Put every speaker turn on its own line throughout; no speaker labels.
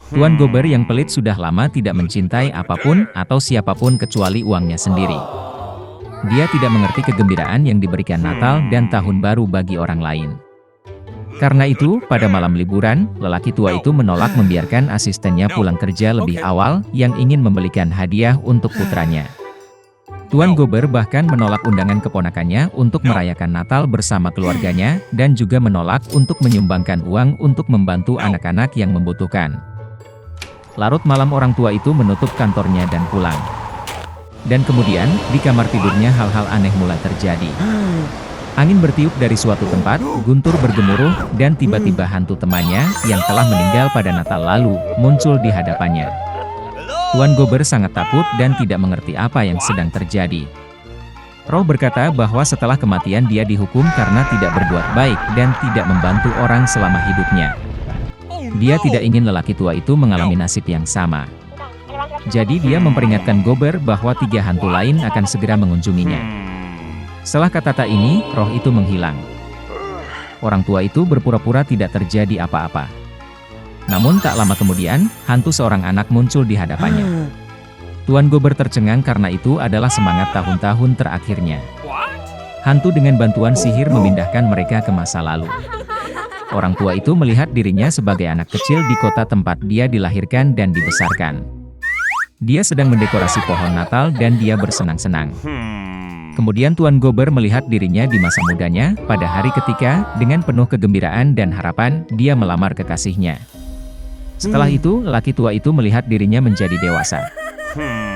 Tuan Gober yang pelit sudah lama tidak mencintai apapun atau siapapun kecuali uangnya sendiri. Dia tidak mengerti kegembiraan yang diberikan Natal dan Tahun Baru bagi orang lain. Karena itu, pada malam liburan, lelaki tua itu menolak membiarkan asistennya pulang kerja lebih awal yang ingin membelikan hadiah untuk putranya. Tuan Gober bahkan menolak undangan keponakannya untuk merayakan Natal bersama keluarganya dan juga menolak untuk menyumbangkan uang untuk membantu anak-anak yang membutuhkan. Larut malam orang tua itu menutup kantornya dan pulang. Dan kemudian, di kamar tidurnya hal-hal aneh mulai terjadi. Angin bertiup dari suatu tempat, guntur bergemuruh, dan tiba-tiba hantu temannya, yang telah meninggal pada Natal lalu, muncul di hadapannya. Tuan Gober sangat takut dan tidak mengerti apa yang sedang terjadi. Roh berkata bahwa setelah kematian dia dihukum karena tidak berbuat baik dan tidak membantu orang selama hidupnya. Dia tidak ingin lelaki tua itu mengalami nasib yang sama. Jadi dia memperingatkan Gober bahwa 3 hantu lain akan segera mengunjunginya. Setelah kata-kata ini, roh itu menghilang. Orang tua itu berpura-pura tidak terjadi apa-apa. Namun tak lama kemudian, hantu seorang anak muncul di hadapannya. Tuan Gober tercengang karena itu adalah semangat tahun-tahun terakhirnya. Hantu dengan bantuan sihir memindahkan mereka ke masa lalu. Orang tua itu melihat dirinya sebagai anak kecil di kota tempat dia dilahirkan dan dibesarkan. Dia sedang mendekorasi pohon Natal dan dia bersenang-senang. Kemudian Tuan Gober melihat dirinya di masa mudanya, pada hari ketika, dengan penuh kegembiraan dan harapan, dia melamar kekasihnya. Setelah itu, lelaki tua itu melihat dirinya menjadi dewasa.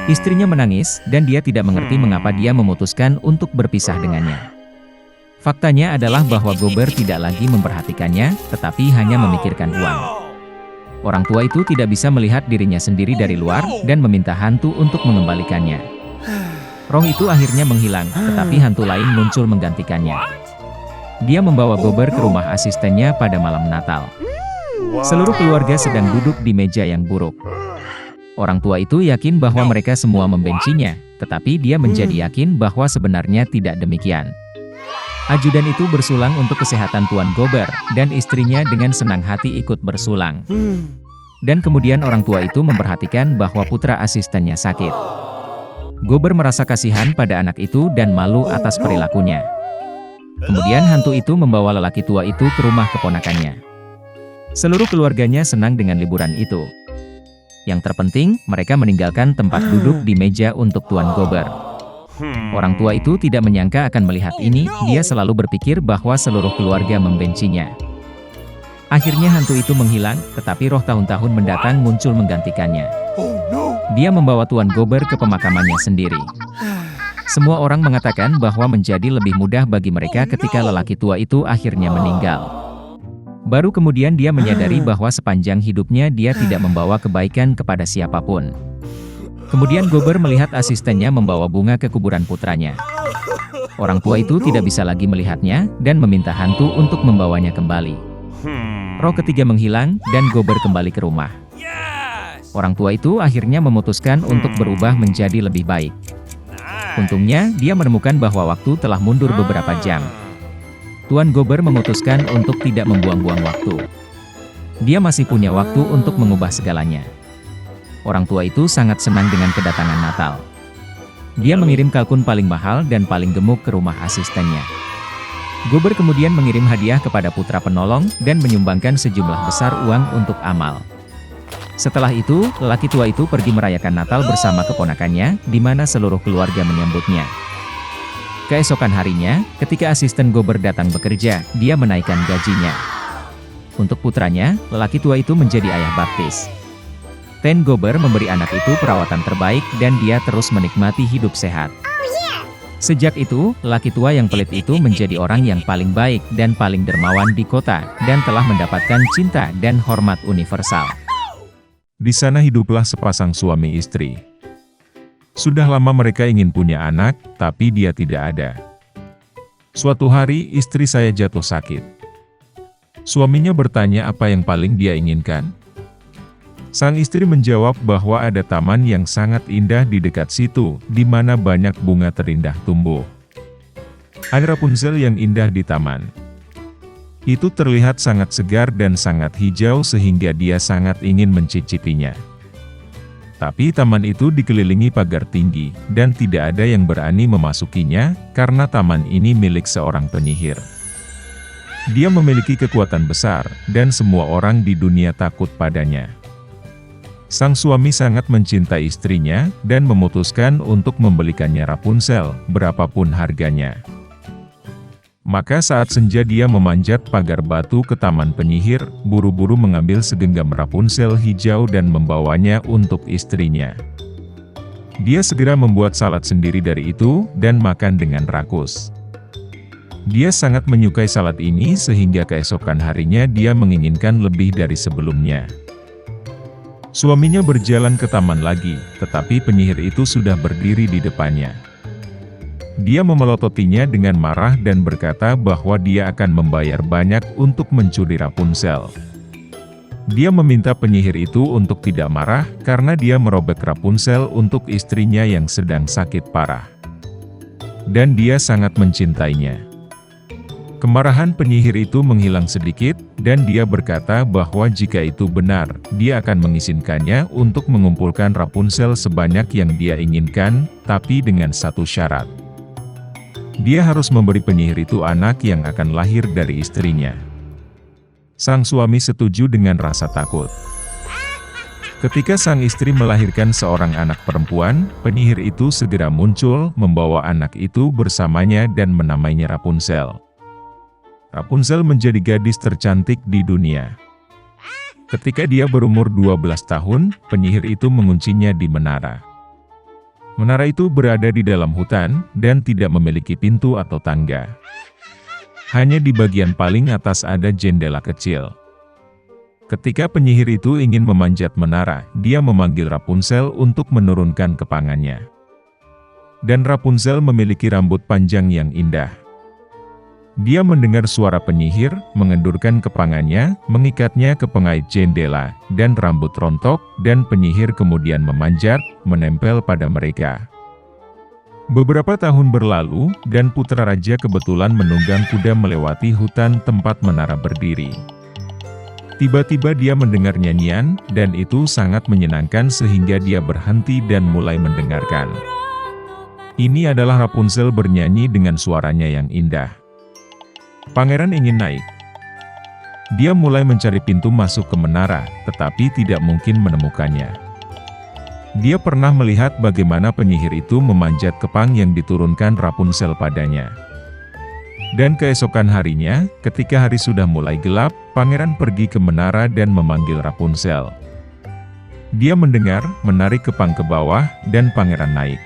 Istrinya menangis, dan dia tidak mengerti mengapa dia memutuskan untuk berpisah dengannya. Faktanya adalah bahwa Gober tidak lagi memperhatikannya, tetapi hanya memikirkan uang. Orang tua itu tidak bisa melihat dirinya sendiri dari luar, dan meminta hantu untuk mengembalikannya. Roh itu akhirnya menghilang, tetapi hantu lain muncul menggantikannya. Dia membawa Gober ke rumah asistennya pada malam Natal. Seluruh keluarga sedang duduk di meja yang buruk. Orang tua itu yakin bahwa mereka semua membencinya, tetapi dia menjadi yakin bahwa sebenarnya tidak demikian. Ajudan itu bersulang untuk kesehatan Tuan Gober, dan istrinya dengan senang hati ikut bersulang. Dan kemudian orang tua itu memperhatikan bahwa putra asistennya sakit. Gober merasa kasihan pada anak itu dan malu atas perilakunya. Kemudian hantu itu membawa lelaki tua itu ke rumah keponakannya. Seluruh keluarganya senang dengan liburan itu. Yang terpenting, mereka meninggalkan tempat duduk di meja untuk Tuan Gober. Orang tua itu tidak menyangka akan melihat ini, dia selalu berpikir bahwa seluruh keluarga membencinya. Akhirnya hantu itu menghilang, tetapi roh tahun-tahun mendatang muncul menggantikannya. Dia membawa Tuan Gober ke pemakamannya sendiri. Semua orang mengatakan bahwa menjadi lebih mudah bagi mereka ketika lelaki tua itu akhirnya meninggal. Baru kemudian dia menyadari bahwa sepanjang hidupnya dia tidak membawa kebaikan kepada siapapun. Kemudian Gober melihat asistennya membawa bunga ke kuburan putranya. Orang tua itu tidak bisa lagi melihatnya, dan meminta hantu untuk membawanya kembali. Roh ketiga menghilang, dan Gober kembali ke rumah. Orang tua itu akhirnya memutuskan untuk berubah menjadi lebih baik. Untungnya, dia menemukan bahwa waktu telah mundur beberapa jam. Tuan Gober memutuskan untuk tidak membuang-buang waktu. Dia masih punya waktu untuk mengubah segalanya. Orang tua itu sangat senang dengan kedatangan Natal. Dia mengirim kalkun paling mahal dan paling gemuk ke rumah asistennya. Gober kemudian mengirim hadiah kepada putra penolong dan menyumbangkan sejumlah besar uang untuk amal. Setelah itu, lelaki tua itu pergi merayakan Natal bersama keponakannya, di mana seluruh keluarga menyambutnya. Keesokan harinya, ketika asisten Gober datang bekerja, dia menaikkan gajinya. Untuk putranya, lelaki tua itu menjadi ayah baptis. Ten Gober memberi anak itu perawatan terbaik dan dia terus menikmati hidup sehat. Sejak itu, lelaki tua yang pelit itu menjadi orang yang paling baik dan paling dermawan di kota, dan telah mendapatkan cinta dan hormat universal.
Di sana hiduplah sepasang suami istri. Sudah lama mereka ingin punya anak, tapi dia tidak ada. Suatu hari istri saya jatuh sakit. Suaminya bertanya apa yang paling dia inginkan. Sang istri menjawab bahwa ada taman yang sangat indah di dekat situ, di mana banyak bunga terindah tumbuh. Ada Rapunzel yang indah di taman. Itu terlihat sangat segar dan sangat hijau sehingga dia sangat ingin mencicipinya. Tapi taman itu dikelilingi pagar tinggi, dan tidak ada yang berani memasukinya, karena taman ini milik seorang penyihir. Dia memiliki kekuatan besar, dan semua orang di dunia takut padanya. Sang suami sangat mencintai istrinya, dan memutuskan untuk membelikannya Rapunzel, berapapun harganya. Maka saat senja dia memanjat pagar batu ke taman penyihir, buru-buru mengambil segenggam Rapunzel hijau dan membawanya untuk istrinya. Dia segera membuat salad sendiri dari itu, dan makan dengan rakus. Dia sangat menyukai salad ini sehingga keesokan harinya dia menginginkan lebih dari sebelumnya. Suaminya berjalan ke taman lagi, tetapi penyihir itu sudah berdiri di depannya. Dia memelototinya dengan marah dan berkata bahwa dia akan membayar banyak untuk mencuri Rapunzel. Dia meminta penyihir itu untuk tidak marah karena dia merobek Rapunzel untuk istrinya yang sedang sakit parah. Dan dia sangat mencintainya. Kemarahan penyihir itu menghilang sedikit, dan dia berkata bahwa jika itu benar, dia akan mengizinkannya untuk mengumpulkan Rapunzel sebanyak yang dia inginkan, tapi dengan satu syarat. Dia harus memberi penyihir itu anak yang akan lahir dari istrinya. Sang suami setuju dengan rasa takut. Ketika sang istri melahirkan seorang anak perempuan, penyihir itu segera muncul, membawa anak itu bersamanya dan menamainya Rapunzel. Rapunzel menjadi gadis tercantik di dunia. Ketika dia berumur 12 tahun, penyihir itu menguncinya di menara. Menara itu berada di dalam hutan, dan tidak memiliki pintu atau tangga. Hanya di bagian paling atas ada jendela kecil. Ketika penyihir itu ingin memanjat menara, dia memanggil Rapunzel untuk menurunkan kepangannya. Dan Rapunzel memiliki rambut panjang yang indah. Dia mendengar suara penyihir, mengendurkan kepangannya, mengikatnya ke pengait jendela, dan rambut rontok, dan penyihir kemudian memanjat, menempel pada mereka. Beberapa tahun berlalu, dan putra raja kebetulan menunggang kuda melewati hutan tempat menara berdiri. Tiba-tiba dia mendengar nyanyian, dan itu sangat menyenangkan sehingga dia berhenti dan mulai mendengarkan. Ini adalah Rapunzel bernyanyi dengan suaranya yang indah. Pangeran ingin naik. Dia mulai mencari pintu masuk ke menara, tetapi tidak mungkin menemukannya. Dia pernah melihat bagaimana penyihir itu memanjat kepang yang diturunkan Rapunzel padanya. Dan keesokan harinya, ketika hari sudah mulai gelap, pangeran pergi ke menara dan memanggil Rapunzel. Dia mendengar, menarik kepang ke bawah, dan pangeran naik.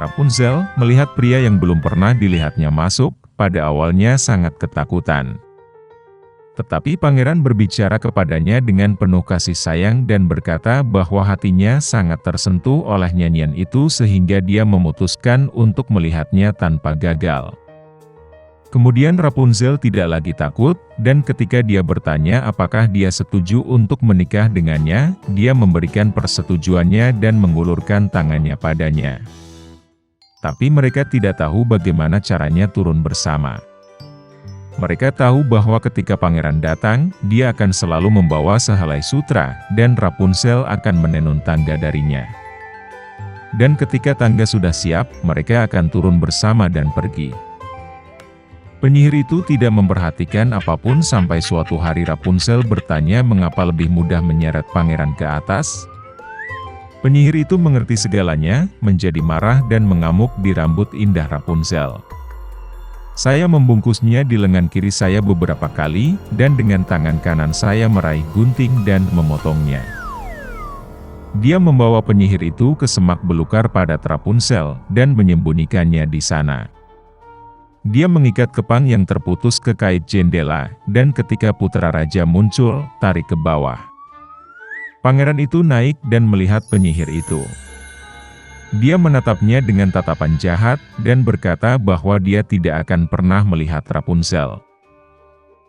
Rapunzel melihat pria yang belum pernah dilihatnya masuk. Pada awalnya sangat ketakutan. Tetapi pangeran berbicara kepadanya dengan penuh kasih sayang dan berkata bahwa hatinya sangat tersentuh oleh nyanyian itu sehingga dia memutuskan untuk melihatnya tanpa gagal. Kemudian Rapunzel tidak lagi takut, dan ketika dia bertanya apakah dia setuju untuk menikah dengannya, dia memberikan persetujuannya dan mengulurkan tangannya padanya. Tapi mereka tidak tahu bagaimana caranya turun bersama. Mereka tahu bahwa ketika pangeran datang, dia akan selalu membawa sehelai sutra, dan Rapunzel akan menenun tangga darinya. Dan ketika tangga sudah siap, mereka akan turun bersama dan pergi. Penyihir itu tidak memperhatikan apapun sampai suatu hari Rapunzel bertanya mengapa lebih mudah menyeret pangeran ke atas. Penyihir itu mengerti segalanya, menjadi marah dan mengamuk di rambut indah Rapunzel. Saya membungkusnya di lengan kiri saya beberapa kali, dan dengan tangan kanan saya meraih gunting dan memotongnya. Dia membawa penyihir itu ke semak belukar padat Rapunzel, dan menyembunyikannya di sana. Dia mengikat kepang yang terputus ke kait jendela, dan ketika putra raja muncul, tarik ke bawah. Pangeran itu naik dan melihat penyihir itu. Dia menatapnya dengan tatapan jahat, dan berkata bahwa dia tidak akan pernah melihat Rapunzel.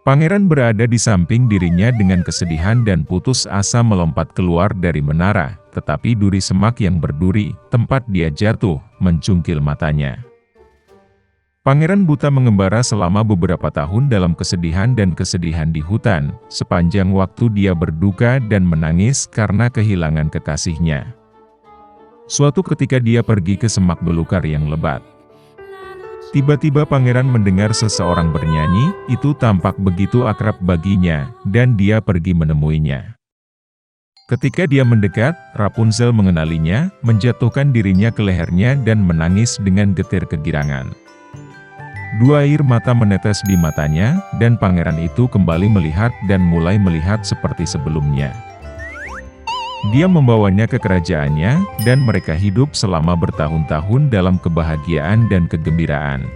Pangeran berada di samping dirinya dengan kesedihan dan putus asa melompat keluar dari menara, tetapi duri semak yang berduri, tempat dia jatuh, mencungkil matanya. Pangeran buta mengembara selama beberapa tahun dalam kesedihan dan kesedihan di hutan, sepanjang waktu dia berduka dan menangis karena kehilangan kekasihnya. Suatu ketika dia pergi ke semak belukar yang lebat. Tiba-tiba pangeran mendengar seseorang bernyanyi, itu tampak begitu akrab baginya, dan dia pergi menemuinya. Ketika dia mendekat, Rapunzel mengenalinya, menjatuhkan dirinya ke lehernya dan menangis dengan getir kegirangan. Dua air mata menetes di matanya, dan pangeran itu kembali melihat dan mulai melihat seperti sebelumnya. Dia membawanya ke kerajaannya, dan mereka hidup selama bertahun-tahun dalam kebahagiaan dan kegembiraan.